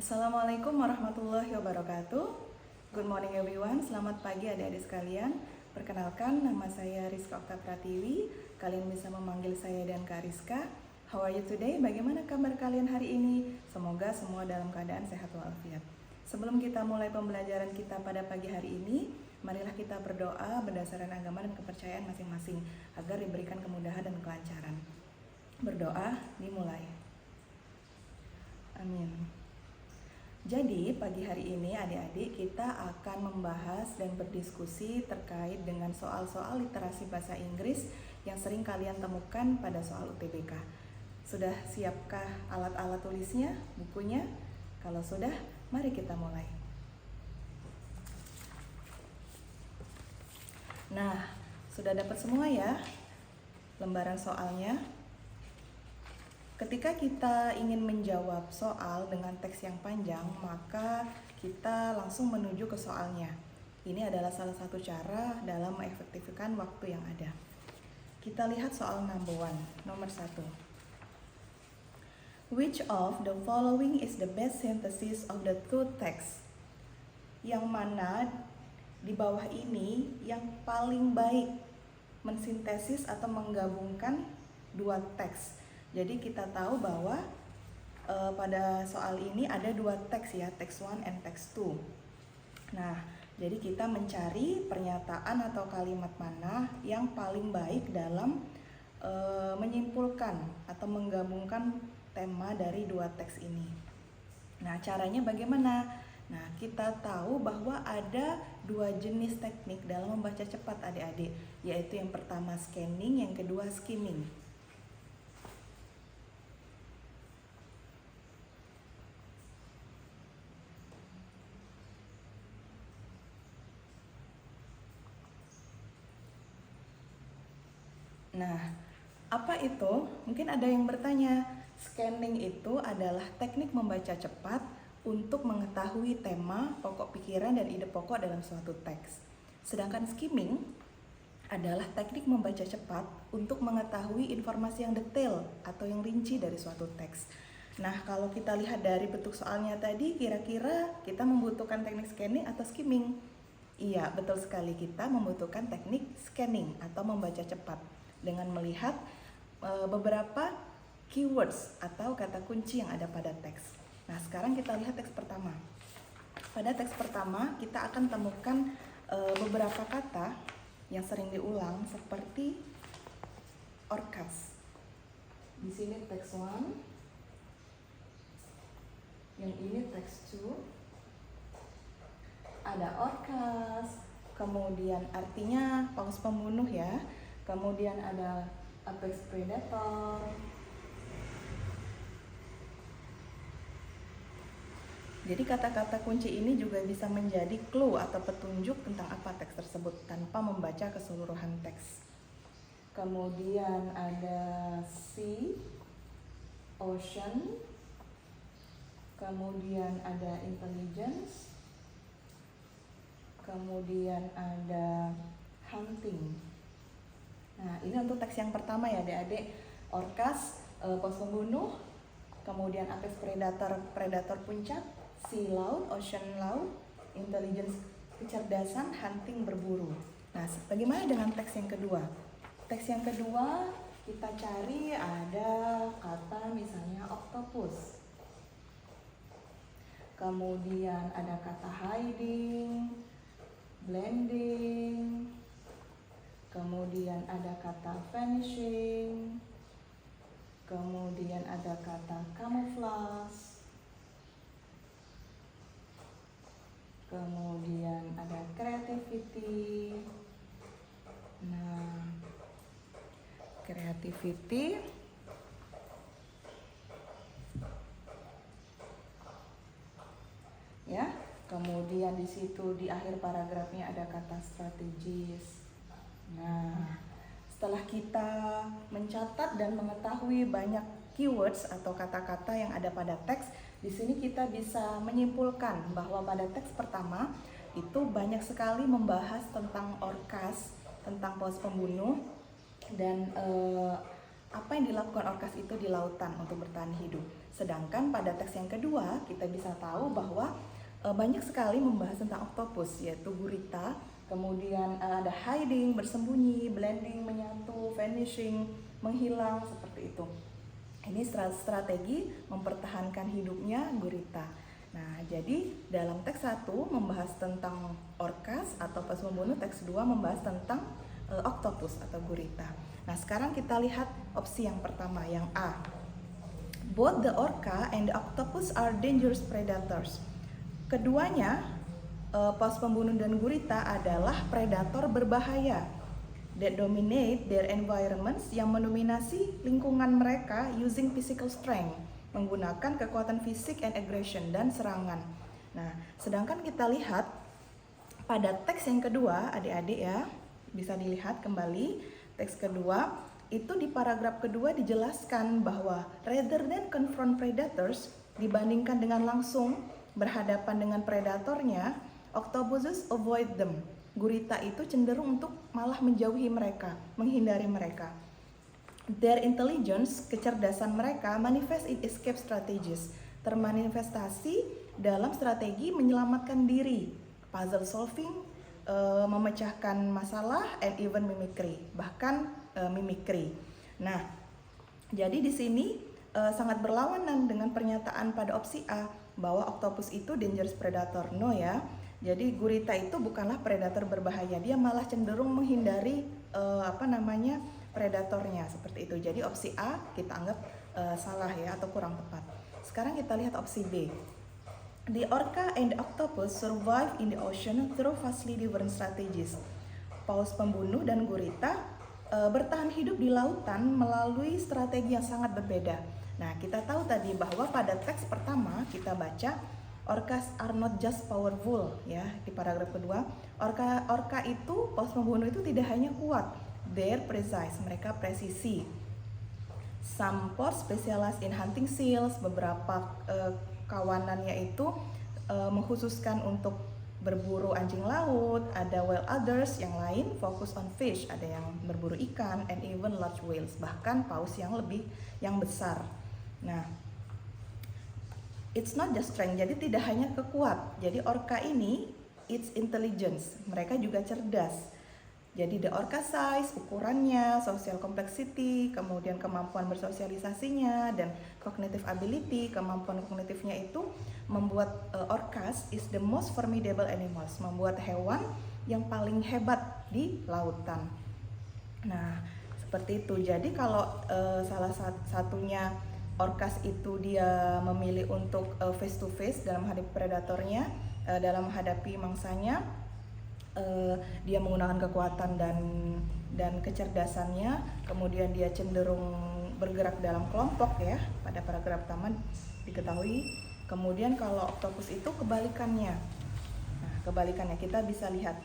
Assalamualaikum warahmatullahi wabarakatuh. Good morning everyone, selamat pagi adik-adik sekalian. Perkenalkan, nama saya Rizka Okta Pratiwi. Kalian bisa memanggil saya dan Kak Rizka. How are you today? Bagaimana kabar kalian hari ini? Semoga semua dalam keadaan sehat walafiat. Sebelum kita mulai pembelajaran kita pada pagi hari ini, marilah kita berdoa berdasarkan agama dan kepercayaan masing-masing agar diberikan kemudahan dan kelancaran. Berdoa dimulai. Amin. Jadi pagi hari ini adik-adik kita akan membahas dan berdiskusi terkait dengan soal-soal literasi bahasa Inggris yang sering kalian temukan pada soal UTBK. Sudah siapkah alat-alat tulisnya, bukunya? Kalau sudah, mari kita mulai. Nah, sudah dapat semua ya lembaran soalnya? Ketika kita ingin menjawab soal dengan teks yang panjang, maka kita langsung menuju ke soalnya. Ini adalah salah satu cara dalam mengefektifkan waktu yang ada. Kita lihat soal number 1, nomor 1. Which of the following is the best synthesis of the two texts? Yang mana di bawah ini yang paling baik mensintesis atau menggabungkan dua teks? Jadi kita tahu bahwa pada soal ini ada dua teks ya, teks 1 and teks 2. Nah, jadi kita mencari pernyataan atau kalimat mana yang paling baik dalam menyimpulkan atau menggabungkan tema dari dua teks ini. Nah, caranya bagaimana? Nah, kita tahu bahwa ada dua jenis teknik dalam membaca cepat adik-adik, yaitu yang pertama scanning, yang kedua skimming. Nah, apa itu? Mungkin ada yang bertanya, scanning itu adalah teknik membaca cepat untuk mengetahui tema, pokok pikiran, dan ide pokok dalam suatu teks. Sedangkan skimming adalah teknik membaca cepat untuk mengetahui informasi yang detail atau yang rinci dari suatu teks. Nah, kalau kita lihat dari bentuk soalnya tadi, kira-kira kita membutuhkan teknik scanning atau skimming? Iya, betul sekali, kita membutuhkan teknik scanning atau membaca cepat dengan melihat beberapa keywords atau kata kunci yang ada pada teks. Nah, sekarang kita lihat teks pertama. Pada teks pertama kita akan temukan beberapa kata yang sering diulang seperti orcas. Di sini teks 1, yang ini teks 2. Ada orcas, kemudian artinya paus pembunuh ya. Kemudian ada apex predator. Jadi kata-kata kunci ini juga bisa menjadi clue atau petunjuk tentang apa teks tersebut tanpa membaca keseluruhan teks. Kemudian ada sea, ocean. Kemudian ada intelligence. Kemudian ada hunting. Nah, ini untuk teks yang pertama ya adik-adik. Orcas, paus pembunuh. Kemudian apex predator, predator puncak. Sea, laut, ocean, laut. Intelligence, kecerdasan, hunting, berburu. Nah, bagaimana dengan teks yang kedua? Teks yang kedua kita cari ada kata misalnya octopus. Kemudian ada kata hiding, blending. Kemudian ada kata vanishing. Kemudian ada kata camouflage. Kemudian ada creativity. Nah, creativity. Ya, kemudian di situ di akhir paragrafnya ada kata strategis. Nah, setelah kita mencatat dan mengetahui banyak keywords atau kata-kata yang ada pada teks, di sini kita bisa menyimpulkan bahwa pada teks pertama itu banyak sekali membahas tentang orcas, tentang paus pembunuh, dan apa yang dilakukan orcas itu di lautan untuk bertahan hidup. Sedangkan pada teks yang kedua kita bisa tahu bahwa banyak sekali membahas tentang oktopus, yaitu gurita, kemudian ada hiding, bersembunyi, blending, menyatu, vanishing, menghilang, seperti itu. Ini strategi mempertahankan hidupnya gurita. Nah, jadi dalam teks 1 membahas tentang orcas atau pas membunuh, teks 2 membahas tentang octopus atau gurita. Nah, sekarang kita lihat opsi yang pertama, yang A. Both the orca and the octopus are dangerous predators. Keduanya, paus pembunuh dan gurita adalah predator berbahaya that dominate their environments, yang mendominasi lingkungan mereka using physical strength, menggunakan kekuatan fisik and aggression dan serangan. Nah, sedangkan kita lihat pada teks yang kedua, adik-adik ya, bisa dilihat kembali teks kedua, itu di paragraf kedua dijelaskan bahwa rather than confront predators, dibandingkan dengan langsung berhadapan dengan predatornya, octopuses avoid them. Gurita itu cenderung untuk malah menjauhi mereka, menghindari mereka. Their intelligence, kecerdasan mereka, manifest in escape strategies, termanifestasi dalam strategi menyelamatkan diri, puzzle solving, memecahkan masalah, and even mimicry, bahkan mimicry. Nah, jadi di sini sangat berlawanan dengan pernyataan pada opsi A bahwa octopus itu dangerous predator. No ya. Jadi gurita itu bukanlah predator berbahaya, dia malah cenderung menghindari predatornya, seperti itu. Jadi opsi A kita anggap salah ya, atau kurang tepat. Sekarang kita lihat opsi B. The orca and the octopus survive in the ocean through vastly different strategies. Paus pembunuh dan gurita bertahan hidup di lautan melalui strategi yang sangat berbeda. Nah, kita tahu tadi bahwa pada teks pertama kita baca orcas are not just powerful ya, di paragraf kedua. Orca itu, paus pembunuh itu tidak hanya kuat, they're precise, mereka presisi. Some paus specialize in hunting seals, beberapa kawanannya itu mengkhususkan untuk berburu anjing laut, ada while others yang lain fokus on fish, ada yang berburu ikan, and even large whales, bahkan paus yang besar. Nah, it's not just strength, jadi tidak hanya kekuat. Jadi orca ini, it's intelligence, mereka juga cerdas. Jadi the orca size, ukurannya, social complexity, kemudian kemampuan bersosialisasinya, dan cognitive ability, kemampuan kognitifnya itu membuat orcas is the most formidable animals, membuat hewan yang paling hebat di lautan. Nah, seperti itu. Jadi kalau salah satunya orcas itu dia memilih untuk face to face dalam menghadapi predatornya, dalam menghadapi mangsanya, dia menggunakan kekuatan dan kecerdasannya, kemudian dia cenderung bergerak dalam kelompok ya, pada paragraf pertama diketahui. Kemudian kalau octopus itu kebalikannya. Nah, kebalikannya kita bisa lihat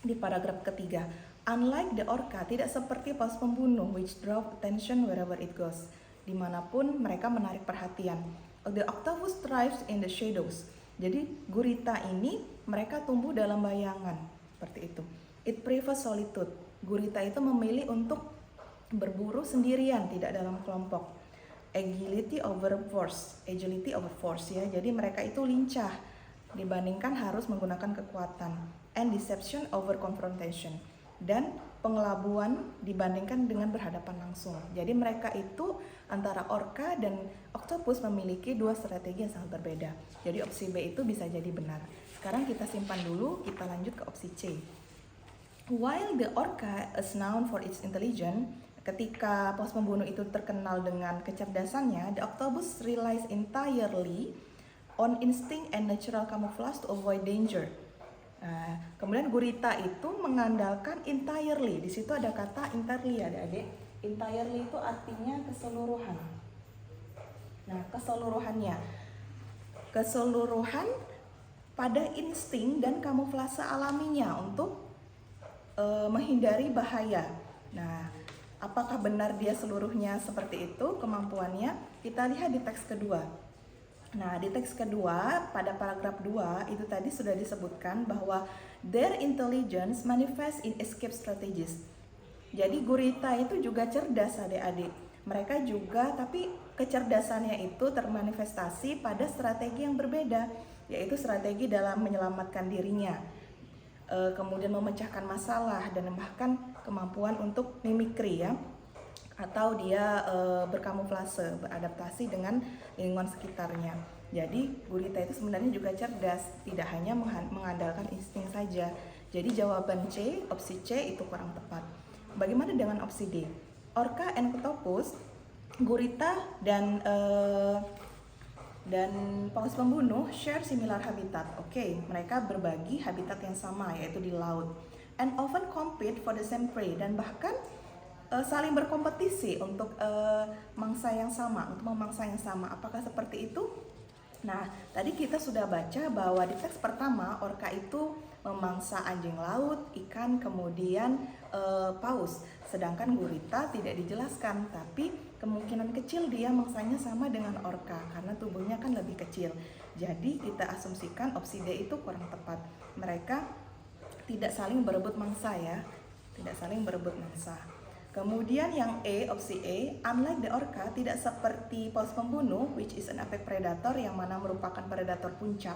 di paragraf ketiga. Unlike the orca, tidak seperti paus pembunuh which draw attention wherever it goes, dimanapun mereka menarik perhatian. The octopus thrives in the shadows. Jadi gurita ini mereka tumbuh dalam bayangan, seperti itu. It prefers solitude. Gurita itu memilih untuk berburu sendirian, tidak dalam kelompok. Agility over force ya. Jadi mereka itu lincah dibandingkan harus menggunakan kekuatan. And deception over confrontation. Dan pengelabuan dibandingkan dengan berhadapan langsung. Jadi mereka itu antara orca dan octopus memiliki dua strategi yang sangat berbeda. Jadi opsi B itu bisa jadi benar. Sekarang kita simpan dulu, kita lanjut ke opsi C. While the orca is known for its intelligence, ketika paus pembunuh itu terkenal dengan kecerdasannya, the octopus relies entirely on instinct and natural camouflage to avoid danger. Nah, kemudian gurita itu mengandalkan entirely. Di situ ada kata entirely, adik-adik. Entirely itu artinya keseluruhan. Nah, keseluruhan pada insting dan kamuflase alaminya untuk menghindari bahaya. Nah, apakah benar dia seluruhnya seperti itu kemampuannya? Kita lihat di teks kedua. Nah, di teks kedua pada paragraf 2 itu tadi sudah disebutkan bahwa their intelligence manifest in escape strategies. Jadi gurita itu juga cerdas, adik-adik. Mereka juga, tapi kecerdasannya itu termanifestasi pada strategi yang berbeda, yaitu strategi dalam menyelamatkan dirinya, kemudian memecahkan masalah, dan bahkan kemampuan untuk mimikri ya, atau dia berkamuflase, beradaptasi dengan lingkungan sekitarnya. Jadi gurita itu sebenarnya juga cerdas, tidak hanya mengandalkan insting saja. Jadi jawaban C, opsi C itu kurang tepat. Bagaimana dengan opsi D? Orca and octopus, gurita dan paus pembunuh share similar habitat. Oke, mereka berbagi habitat yang sama, yaitu di laut. And often compete for the same prey, dan bahkan saling berkompetisi untuk mangsa yang sama, untuk memangsa yang sama. Apakah seperti itu? Nah, tadi kita sudah baca bahwa di teks pertama orca itu memangsa anjing laut, ikan, kemudian paus. Sedangkan gurita tidak dijelaskan, tapi kemungkinan kecil dia mangsanya sama dengan orca karena tubuhnya kan lebih kecil. Jadi kita asumsikan opsi D itu kurang tepat. Mereka tidak saling berebut mangsa ya, tidak saling berebut mangsa. Kemudian yang E, opsi E, unlike the orca, tidak seperti paus pembunuh, which is an apex predator yang mana merupakan predator puncak.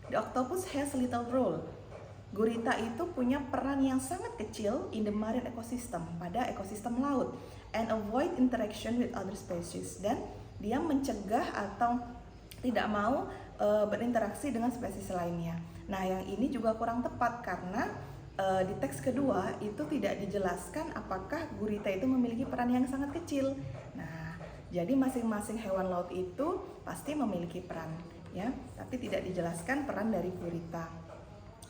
The octopus has little role. Gurita itu punya peran yang sangat kecil in the marine ecosystem, pada ekosistem laut, and avoid interaction with other species. Dan dia mencegah atau tidak mau berinteraksi dengan spesies lainnya. Nah, yang ini juga kurang tepat karena di teks kedua itu tidak dijelaskan apakah gurita itu memiliki peran yang sangat kecil. Nah, jadi masing-masing hewan laut itu pasti memiliki peran ya, tapi tidak dijelaskan peran dari gurita.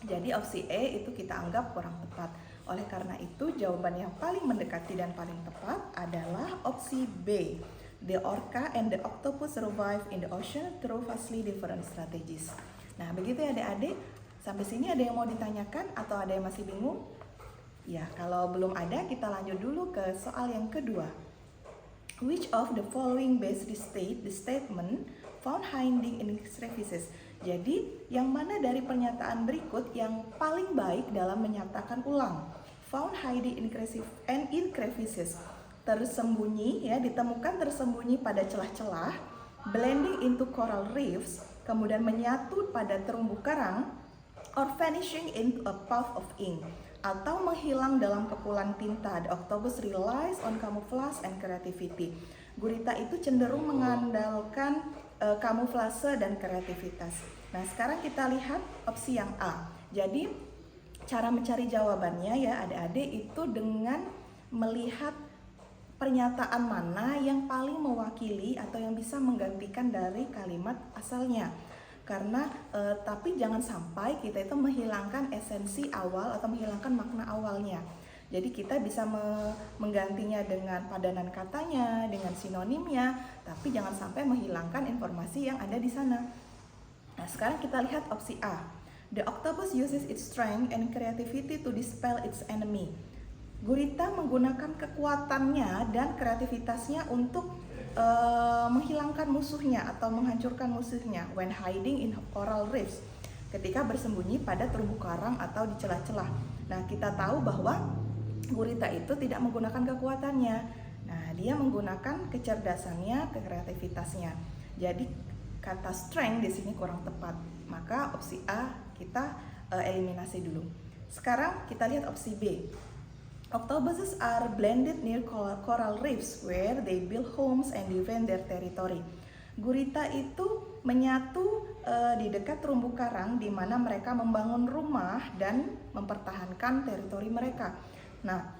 Jadi opsi E itu kita anggap kurang tepat. Oleh karena itu jawaban yang paling mendekati dan paling tepat adalah opsi B. The orca and the octopus survive in the ocean through vastly different strategies. Nah, begitu ya adik-adik. Sampai sini ada yang mau ditanyakan atau ada yang masih bingung? Ya, kalau belum ada kita lanjut dulu ke soal yang kedua. Which of the following best restate the statement found hiding in crevices? Jadi, yang mana dari pernyataan berikut yang paling baik dalam menyatakan ulang? Found hiding in crevices. Tersembunyi ya, ditemukan tersembunyi pada celah-celah, blending into coral reefs, kemudian menyatu pada terumbu karang, or vanishing into a puff of ink, atau menghilang dalam kepulan tinta. The octopus relies on camouflage and creativity. Gurita itu cenderung mengandalkan kamuflase dan kreativitas. Nah, sekarang kita lihat opsi yang A. Jadi, cara mencari jawabannya ya adik-adik itu dengan melihat pernyataan mana yang paling mewakili atau yang bisa menggantikan dari kalimat asalnya. Karena tapi jangan sampai kita itu menghilangkan esensi awal atau menghilangkan makna awalnya. Jadi kita bisa menggantinya dengan padanan katanya, dengan sinonimnya, tapi jangan sampai menghilangkan informasi yang ada di sana. Nah, sekarang kita lihat opsi A. The octopus uses its strength and creativity to dispel its enemy. Gurita menggunakan kekuatannya dan kreativitasnya untuk menghilangkan musuhnya atau menghancurkan musuhnya when hiding in coral reefs, ketika bersembunyi pada terumbu karang atau di celah-celah. Nah, kita tahu bahwa gurita itu tidak menggunakan kekuatannya. Nah, dia menggunakan kecerdasannya, kreativitasnya. Jadi kata strength di sini kurang tepat. Maka opsi A kita eliminasi dulu. Sekarang kita lihat opsi B. Octopuses are blended near coral reefs where they build homes and defend their territory. Gurita itu menyatu di dekat terumbu karang di mana mereka membangun rumah dan mempertahankan teritori mereka. Nah,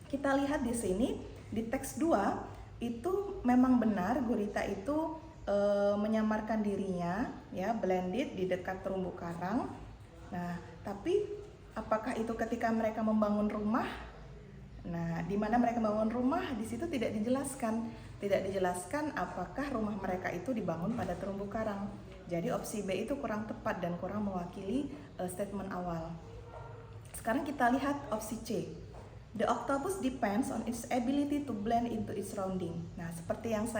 kita lihat di sini di teks 2 itu memang benar gurita itu menyamarkan dirinya ya, blended di dekat terumbu karang. Nah, tapi apakah itu ketika mereka membangun rumah? Nah, di mana mereka membangun rumah, di situ tidak dijelaskan. Tidak dijelaskan apakah rumah mereka itu dibangun pada terumbu karang. Jadi opsi B itu kurang tepat dan kurang mewakili statement awal. Sekarang kita lihat opsi C. The octopus depends on its ability to blend into its surrounding. Nah, seperti yang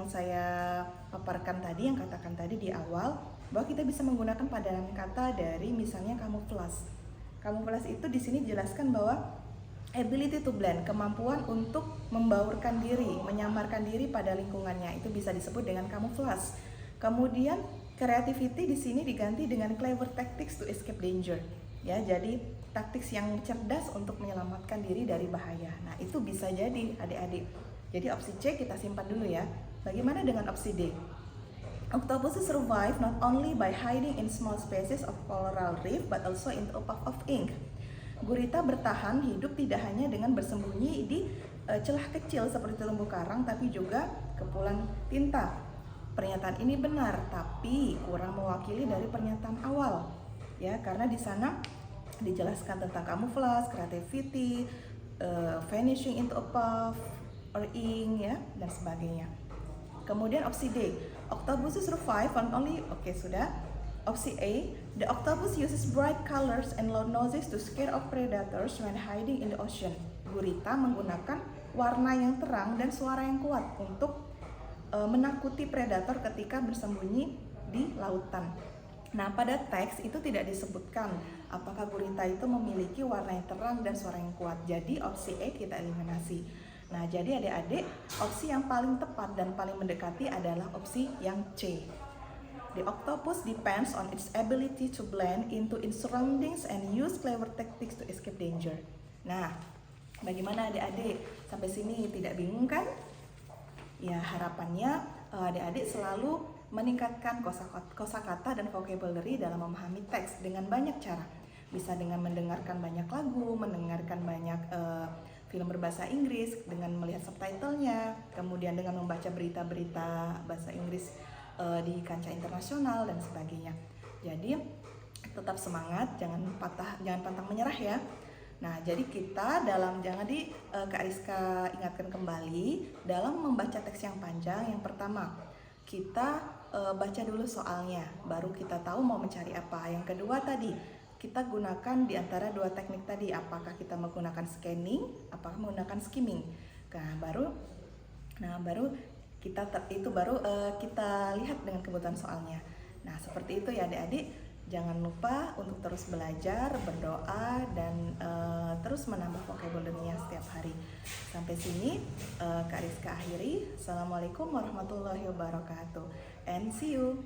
saya paparkan tadi, yang katakan tadi di awal, bahwa kita bisa menggunakan padanan kata dari misalnya camouflage. Camouflage itu di sini jelaskan bahwa Ability to blend, kemampuan untuk membaurkan diri, menyamarkan diri pada lingkungannya, itu bisa disebut dengan camouflage. Kemudian creativity di sini diganti dengan clever tactics to escape danger. Ya, jadi taktik yang cerdas untuk menyelamatkan diri dari bahaya. Nah, itu bisa jadi adik-adik. Jadi opsi C kita simpan dulu ya. Bagaimana dengan opsi D? Octopuses survive not only by hiding in small spaces of coral reef but also in a puff of ink. Gurita bertahan hidup tidak hanya dengan bersembunyi di celah kecil seperti terumbu karang, tapi juga kepulan tinta. Pernyataan ini benar, tapi kurang mewakili dari pernyataan awal, ya, karena di sana dijelaskan tentang camouflage, creativity, vanishing into a puff or ink, ya, dan sebagainya. Kemudian opsi D, octopuses survive on only, oke, sudah. Opsi A, the octopus uses bright colors and loud noises to scare off predators when hiding in the ocean. Gurita menggunakan warna yang terang dan suara yang kuat untuk menakuti predator ketika bersembunyi di lautan. Nah, pada teks itu tidak disebutkan apakah gurita itu memiliki warna yang terang dan suara yang kuat. Jadi opsi A kita eliminasi. Nah, jadi adik-adik, opsi yang paling tepat dan paling mendekati adalah opsi yang C. The octopus depends on its ability to blend into its surroundings and use clever tactics to escape danger. Nah, bagaimana adik-adik? Sampai sini tidak bingung kan? Ya, harapannya adik-adik selalu meningkatkan kosakata dan vocabulary dalam memahami teks dengan banyak cara. Bisa dengan mendengarkan banyak lagu, mendengarkan banyak film berbahasa Inggris, dengan melihat subtitlenya, kemudian dengan membaca berita-berita bahasa Inggris di kancah internasional dan sebagainya. Jadi tetap semangat, jangan pantang menyerah ya. Nah, jadi kita Kak Ariska ingatkan kembali dalam membaca teks yang panjang. Yang pertama, kita baca dulu soalnya, baru kita tahu mau mencari apa. Yang kedua tadi, kita gunakan di antara dua teknik tadi, apakah kita menggunakan scanning, apakah menggunakan skimming. Baru kita lihat dengan kebutuhan soalnya. Nah, seperti itu ya adik-adik. Jangan lupa untuk terus belajar, berdoa, dan terus menambah vocabulary-nya setiap hari. Sampai sini Kak Rizka akhiri. Assalamualaikum warahmatullahi wabarakatuh. And see you.